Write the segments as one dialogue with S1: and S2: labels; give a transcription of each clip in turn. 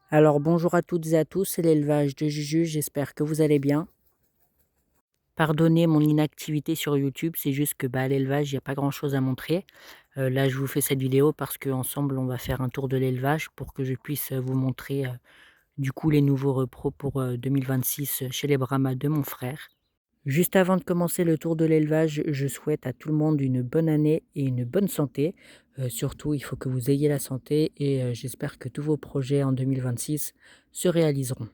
S1: Alors bonjour à toutes et à tous, c'est l'élevage de Juju, j'espère que vous allez bien. Pardonnez mon inactivité sur YouTube, c'est juste que à l'élevage, il n'y a pas grand-chose à montrer. Là, je vous fais cette vidéo parce qu'ensemble, on va faire un tour de l'élevage pour que je puisse vous montrer du coup les nouveaux repros pour 2026 chez les Brahmas de mon frère. Juste avant de commencer le tour de l'élevage, je souhaite à tout le monde une bonne année et une bonne santé. Surtout, il faut que vous ayez la santé et j'espère que tous vos projets en 2026 se réaliseront.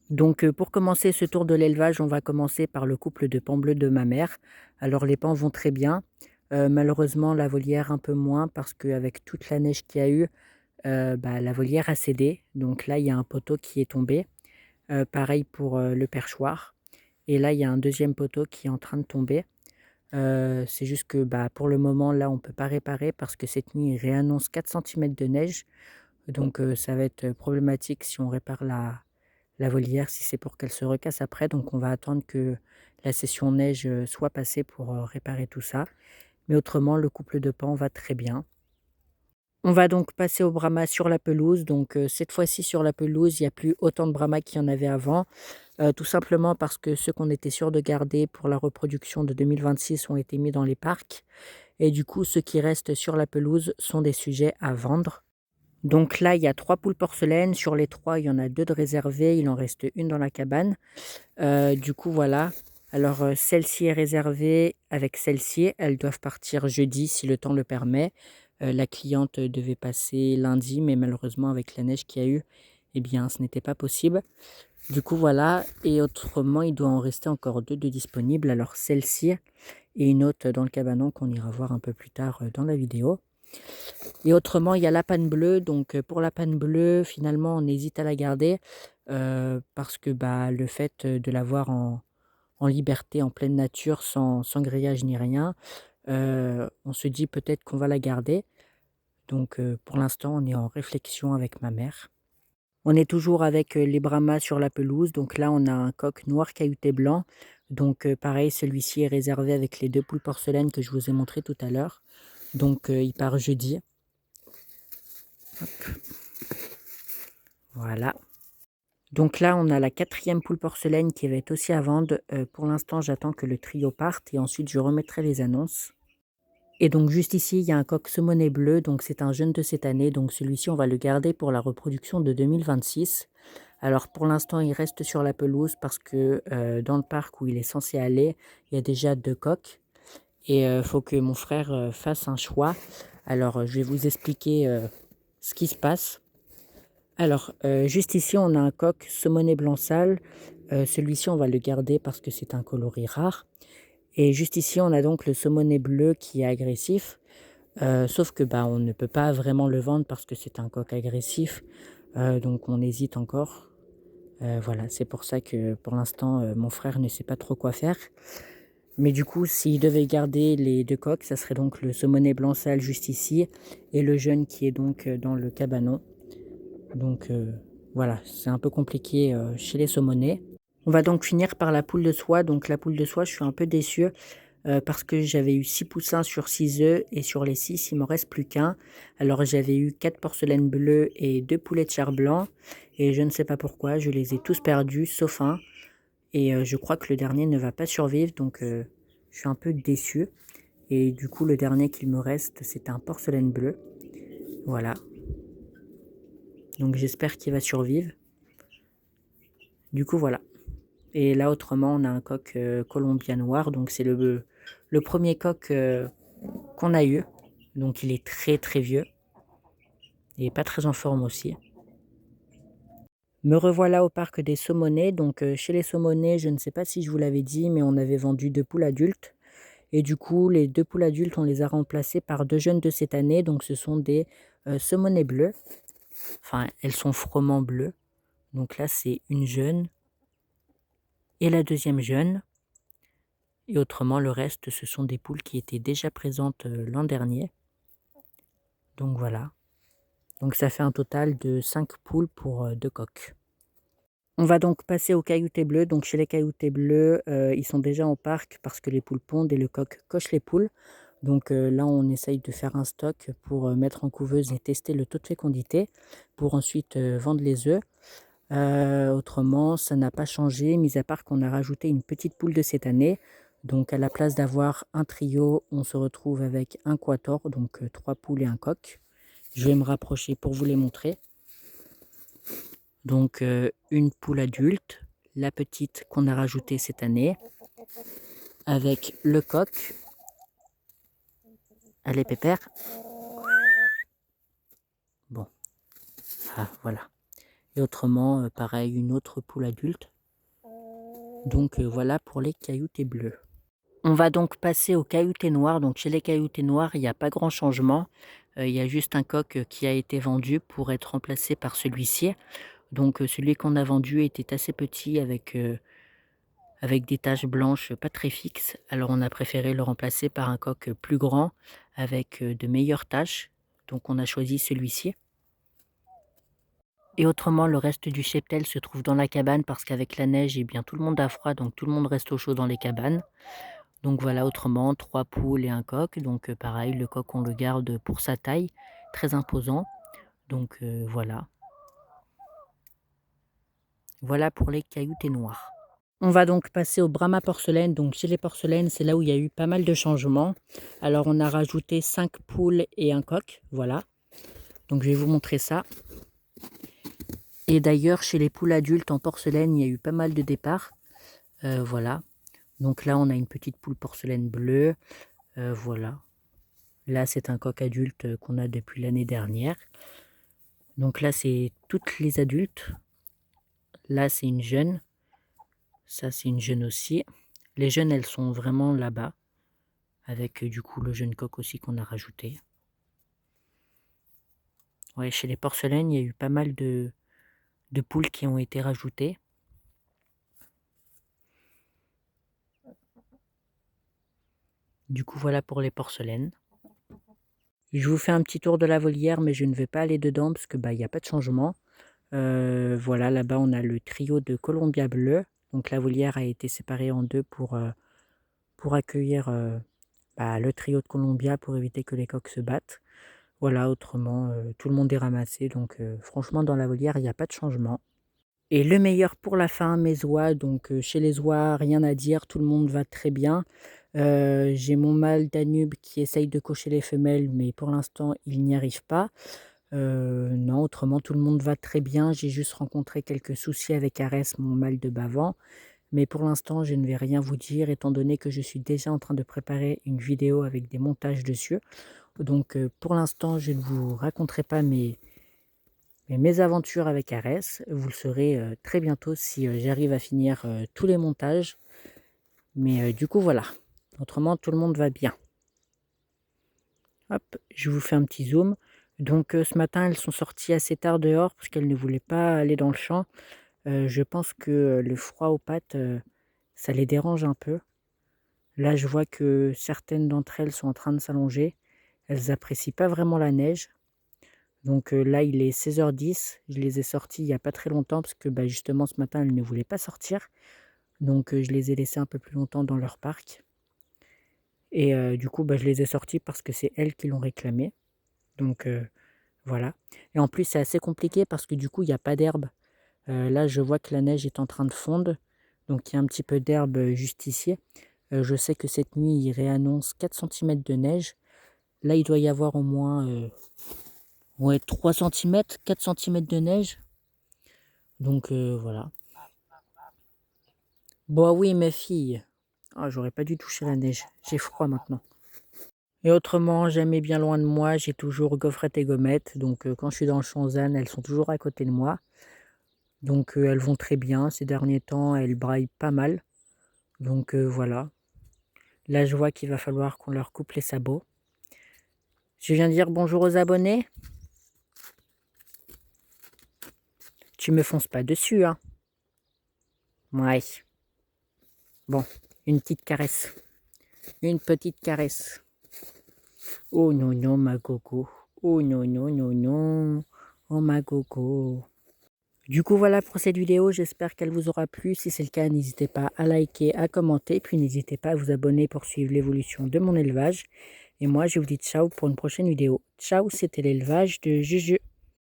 S1: Donc, pour commencer ce tour de l'élevage, on va commencer par le couple de paons bleus de ma mère. Alors les paons vont très bien, malheureusement la volière un peu moins parce qu'avec toute la neige qu'il y a eu, la volière a cédé. Donc là, il y a un poteau qui est tombé, pareil pour, le perchoir et là, il y a un deuxième poteau qui est en train de tomber. C'est juste que, pour le moment, là, on peut pas réparer parce que cette nuit, il réannonce 4 centimètres de neige. Donc, ça va être problématique si on répare la volière, si c'est pour qu'elle se recasse après. Donc on va attendre que la session neige, soit passée pour, réparer tout ça. Mais autrement, le couple de paons va très bien. On va donc passer au Brahma sur la pelouse. Donc, cette fois-ci sur la pelouse, il n'y a plus autant de Brahma qu'il y en avait avant. Tout simplement parce que ceux qu'on était sûr de garder pour la reproduction de 2026 ont été mis dans les parcs. Et du coup, ceux qui restent sur la pelouse sont des sujets à vendre. Donc là, il y a 3 poules porcelaines. Sur les 3, il y en a 2 de réservées. Il en reste une dans la cabane. Du coup, voilà. Alors, celle-ci est réservée avec celle-ci. Elles doivent partir jeudi si le temps le permet. La cliente devait passer lundi, mais malheureusement avec la neige qu'il y a eu, eh bien, ce n'était pas possible. Du coup, voilà. Et autrement, il doit en rester encore 2 de disponibles. Alors, celle-ci et une autre dans le cabanon qu'on ira voir un peu plus tard dans la vidéo. Et autrement, il y a la panne bleue. Donc, pour la panne bleue, finalement, on hésite à la garder parce que le fait de l'avoir en liberté, en pleine nature, sans grillage ni rien, on se dit peut-être qu'on va la garder. Donc, pour l'instant, on est en réflexion avec ma mère. On est toujours avec les Brahmas sur la pelouse. Donc là, on a un coq noir caillouté blanc. Donc, pareil, celui-ci est réservé avec les 2 poules porcelaines que je vous ai montré tout à l'heure. Donc, il part jeudi. Voilà. Donc là, on a la 4e poule porcelaine qui va être aussi à vendre. Pour l'instant, j'attends que le trio parte et ensuite je remettrai les annonces. Et donc juste ici, il y a un coq saumoné bleu, donc c'est un jeune de cette année. Donc celui-ci, on va le garder pour la reproduction de 2026. Alors pour l'instant, il reste sur la pelouse parce que dans le parc où il est censé aller, il y a déjà 2 coqs. Et il faut que mon frère fasse un choix. Alors je vais vous expliquer ce qui se passe. Alors, juste ici, on a un coq saumoné blanc sale. Celui-ci, on va le garder parce que c'est un coloris rare. Et juste ici, on a donc le saumoné bleu qui est agressif. Sauf que on ne peut pas vraiment le vendre parce que c'est un coq agressif. Donc on hésite encore. Voilà, c'est pour ça que pour l'instant, mon frère ne sait pas trop quoi faire. Mais du coup, s'il devait garder les 2 coqs, ça serait donc le saumoné blanc sale juste ici et le jeune qui est donc dans le cabanon. Donc voilà, c'est un peu compliqué chez les saumonais. On va donc finir par la poule de soie. Donc la poule de soie, je suis un peu déçu parce que j'avais eu 6 poussins sur 6 œufs et sur les 6, il m'en reste plus qu'un. Alors j'avais eu 4 porcelaines bleues et 2 poulets de chair blanc et je ne sais pas pourquoi, je les ai tous perdus sauf un. Et je crois que le dernier ne va pas survivre, donc je suis un peu déçu. Et du coup, le dernier qu'il me reste, c'est un porcelaine bleu. Voilà. Donc j'espère qu'il va survivre. Du coup, voilà. Et là, autrement, on a un coq colombien noir. Donc c'est le premier coq qu'on a eu. Donc il est très très vieux. Et pas très en forme aussi. Me revoilà au parc des saumonais. Donc chez les saumonais, je ne sais pas si je vous l'avais dit, mais on avait vendu 2 poules adultes. Et du coup, les 2 poules adultes, on les a remplacées par 2 jeunes de cette année. Donc ce sont des saumonais bleus. Enfin, elles sont froment bleues. Donc là, c'est une jeune et la deuxième jeune. Et autrement, le reste, ce sont des poules qui étaient déjà présentes l'an dernier. Donc voilà. Donc ça fait un total de 5 poules pour 2 coqs. On va donc passer aux cailloutés bleus. Donc chez les cailloutés bleus, ils sont déjà en parc parce que les poules pondent et le coq coche les poules. Donc là, on essaye de faire un stock pour mettre en couveuse et tester le taux de fécondité pour ensuite vendre les œufs. Autrement, ça n'a pas changé, mis à part qu'on a rajouté une petite poule de cette année. Donc à la place d'avoir un trio, on se retrouve avec un quator, donc 3 poules et un coq. Je vais me rapprocher pour vous les montrer. Donc une poule adulte, la petite qu'on a rajoutée cette année, avec le coq. Allez Pépère. Bon, ah voilà. Et autrement, pareil, une autre poule adulte. Donc voilà pour les cailloutés bleus. On va donc passer aux cailloutés noirs. Donc chez les cailloutés noirs, il n'y a pas grand changement. Il y a juste un coq qui a été vendu pour être remplacé par celui-ci. Donc celui qu'on a vendu était assez petit avec des taches blanches pas très fixes. Alors on a préféré le remplacer par un coq plus grand avec de meilleures taches. Donc on a choisi celui-ci. Et autrement, le reste du cheptel se trouve dans la cabane parce qu'avec la neige, eh bien, tout le monde a froid, donc tout le monde reste au chaud dans les cabanes. Donc voilà, autrement, 3 poules et un coq. Donc pareil, le coq, on le garde pour sa taille, très imposant. Donc voilà. Voilà pour les cailloutés noirs. On va donc passer au Brahma porcelaine. Donc chez les porcelaines, c'est là où il y a eu pas mal de changements. Alors on a rajouté 5 poules et un coq, voilà. Donc je vais vous montrer ça. Et d'ailleurs, chez les poules adultes en porcelaine, il y a eu pas mal de départs. Voilà. Donc là, on a une petite poule porcelaine bleue. Voilà. Là, c'est un coq adulte qu'on a depuis l'année dernière. Donc là, c'est toutes les adultes. Là, c'est une jeune. Ça, c'est une jeune aussi. Les jeunes, elles sont vraiment là-bas. Avec du coup le jeune coq aussi qu'on a rajouté. Ouais, chez les porcelaines, il y a eu pas mal de poules qui ont été rajoutées. Du coup, voilà pour les porcelaines. Je vous fais un petit tour de la volière, mais je ne vais pas aller dedans parce que il n'y a pas de changement. Voilà, là-bas, on a le trio de Columbia bleu. Donc la volière a été séparée en deux pour accueillir le trio de Columbia pour éviter que les coqs se battent. Voilà, autrement, tout le monde est ramassé. Donc franchement, dans la volière, il n'y a pas de changement. Et le meilleur pour la fin, mes oies. Donc chez les oies, rien à dire, tout le monde va très bien. J'ai mon mâle Danube qui essaye de cocher les femelles, mais pour l'instant, il n'y arrive pas. Non, autrement, tout le monde va très bien. J'ai juste rencontré quelques soucis avec Arès, mon mâle de Bavent. Mais pour l'instant, je ne vais rien vous dire, étant donné que je suis déjà en train de préparer une vidéo avec des montages dessus. Donc pour l'instant, je ne vous raconterai pas mes aventures avec Arès. Vous le saurez très bientôt si j'arrive à finir tous les montages. Mais du coup, voilà. Autrement, tout le monde va bien. Hop, je vous fais un petit zoom. Donc ce matin, elles sont sorties assez tard dehors parce qu'elles ne voulaient pas aller dans le champ. Je pense que le froid aux pattes, ça les dérange un peu. Là, je vois que certaines d'entre elles sont en train de s'allonger. Elles apprécient pas vraiment la neige. Donc là, il est 16h10. Je les ai sorties il n'y a pas très longtemps parce que justement, ce matin, elles ne voulaient pas sortir. Donc je les ai laissées un peu plus longtemps dans leur parc. Et du coup, je les ai sorties parce que c'est elles qui l'ont réclamé. Donc voilà. Et en plus, c'est assez compliqué parce que du coup, il n'y a pas d'herbe. Là, je vois que la neige est en train de fondre. Donc il y a un petit peu d'herbe juste ici. Je sais que cette nuit, il réannonce 4 cm de neige. Là, il doit y avoir au moins 3 cm, 4 cm de neige. Donc voilà. Bon, oui, mes filles. Ah, j'aurais pas dû toucher la neige. J'ai froid maintenant. Et autrement, jamais bien loin de moi, j'ai toujours Gaufrette et Gommette. Donc quand je suis dans le champ ZAN, elles sont toujours à côté de moi. Donc elles vont très bien. Ces derniers temps, elles braillent pas mal. Donc voilà. Là, je vois qu'il va falloir qu'on leur coupe les sabots. Je viens de dire bonjour aux abonnés. Tu me fonces pas dessus, hein. Ouais. Bon, une petite caresse. Une petite caresse. Oh non, non, ma gogo. Oh non, non, non, non. Oh ma gogo. Du coup, voilà pour cette vidéo. J'espère qu'elle vous aura plu. Si c'est le cas, n'hésitez pas à liker, à commenter. Puis n'hésitez pas à vous abonner pour suivre l'évolution de mon élevage. Et moi, je vous dis ciao pour une prochaine vidéo. Ciao, c'était l'élevage de Juju.